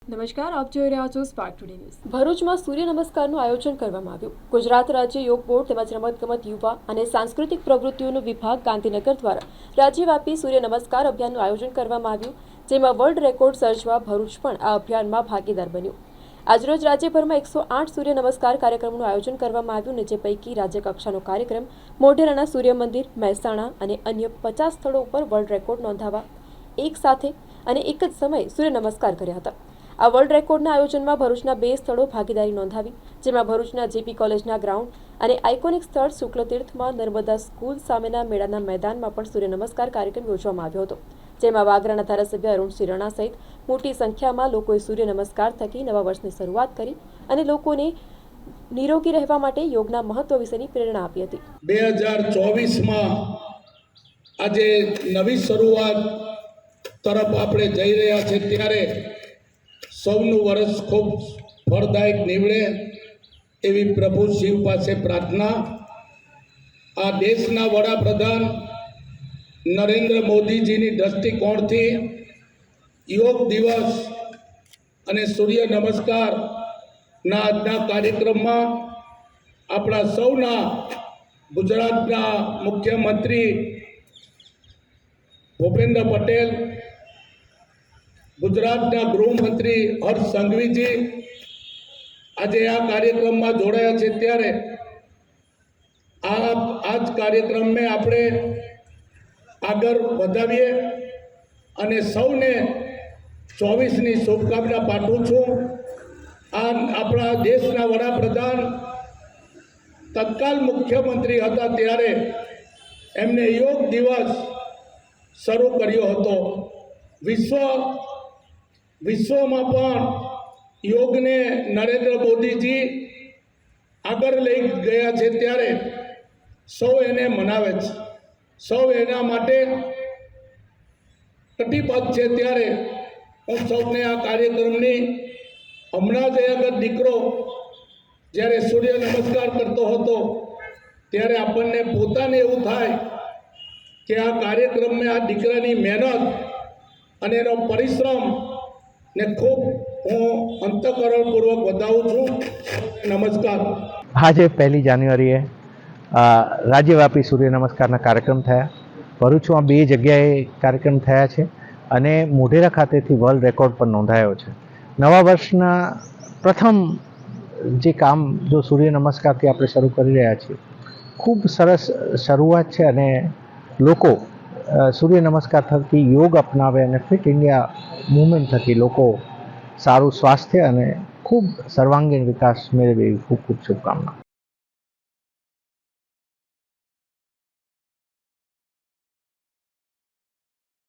નમસ્કાર, આપ જોઈ રહ્યા છો સ્પાર્ક ટુડે ન્યૂઝ। ભરૂચમાં સૂર્ય નમસ્કારનું આયોજન કરવામાં આવ્યું। ગુજરાત રાજ્ય યોગ બોર્ડ તેમજ રમતગમત યુવા અને સાંસ્કૃતિક પ્રવૃત્તિઓનો વિભાગ ગાંધીનગર દ્વારા રાજ્યવ્યાપી સૂર્ય નમસ્કાર અભિયાનનું આયોજન કરવામાં આવ્યું, જેમાં વર્લ્ડ રેકોર્ડ સર્જવા ભરૂચ પણ આ અભિયાનમાં ભાગીદાર બન્યું। આજરોજ રાજ્યભરમાં 108 સૂર્ય નમસ્કાર કાર્યક્રમનું આયોજન કરવામાં આવ્યું, અને જે પૈકી રાજ્યકક્ષાનો કાર્યક્રમ મોઢેરાના સૂર્ય મંદિર, મહેસાણા અને અન્ય 50 સ્થળો ઉપર વર્લ્ડ રેકોર્ડ નોંધાવા એક સાથે અને એક જ સમયે સૂર્ય નમસ્કાર કર્યા હતા। આ વર્લ્ડ રેકોર્ડના આયોજનમાં ભરૂચના 2 સ્થળો ભાગીદારી નોંધાવી, જેમાં ભરૂચના જેપી કોલેજના ગ્રાઉન્ડ અને આઇકોનિક સ્થળ શુક્લતીર્થમાં નર્મદા સ્કૂલ સામેના મેળાના મેદાનમાં પણ સૂર્ય નમસ્કાર કાર્યક્રમ યોજવામાં આવ્યો હતો, જેમાં વાગરાના ધારાસભ્ય અરુણસિંહ રણા સહિત મોટી સંખ્યામાં લોકોએ સૂર્ય નમસ્કાર થકી નવા વર્ષની શરૂઆત કરી અને લોકોને નિરોગી રહેવા માટે યોગના મહત્વ વિશેની પ્રેરણા આપી હતી। 2024માં આજે નવી શરૂઆત તરફ આપણે જઈ રહ્યા છે, ત્યારે સૌનું વર્ષ ખૂબ ફળદાયક નીવડે એવી પ્રભુ શિવ પાસે પ્રાર્થના। આ દેશના વડાપ્રધાન નરેન્દ્ર મોદીજીની દ્રષ્ટિકોણથી યોગ દિવસ અને સૂર્ય નમસ્કારના આજના કાર્યક્રમમાં આપણા સૌના ગુજરાતના મુખ્યમંત્રી ભૂપેન્દ્ર પટેલ, ગુજરાતના ગૃહમંત્રી હર્ષ સંઘવીજી આજે આ કાર્યક્રમમાં જોડાયા છે, ત્યારે આ જ કાર્યક્રમને આપણે આગળ વધાવીએ અને સૌને 24ની શુભકામના પાઠવું છું। આ આપણા દેશના વડાપ્રધાન તત્કાલ મુખ્યમંત્રી હતા ત્યારે એમને યોગ દિવસ શરૂ કર્યો હતો। વિશ્વમાં પણ યોગને નરેન્દ્ર મોદીજી આગળ લઈ ગયા છે, ત્યારે સૌ એને મનાવે છે, સૌ એના માટે કટિબદ્ધ છે। ત્યારે હું સૌને આ કાર્યક્રમની હમણાં જ અગર દીકરો જ્યારે સૂર્ય નમસ્કાર કરતો હતો ત્યારે આપણને પોતાને એવું થાય કે આ કાર્યક્રમને આ દીકરાની મહેનત અને એનો પરિશ્રમ ને ખૂબ હું અંતઃકરણપૂર્વક વધાવું છું। નમસ્કાર। આજે 1 જાન્યુઆરીએ રાજ્યવ્યાપી સૂર્ય નમસ્કારના કાર્યક્રમ થયા। ભરૂચમાં 2 જગ્યાએ કાર્યક્રમ થયા છે અને મોઢેરા ખાતેથી વર્લ્ડ રેકોર્ડ પણ નોંધાયો છે। નવા વર્ષના પ્રથમ જે કામ જો સૂર્ય નમસ્કારથી આપણે શરૂ કરી રહ્યા છીએ, ખૂબ સરસ શરૂઆત છે અને લોકો સૂર્ય નમસ્કાર થકી યોગ અપનાવે અને ફિટ ઇન્ડિયા મૂવમેન્ટ થકી લોકો સારું સ્વાસ્થ્ય અને ખૂબ સર્વાંગીણ વિકાસ મેળવે એવી ખૂબ ખૂબ શુભકામના।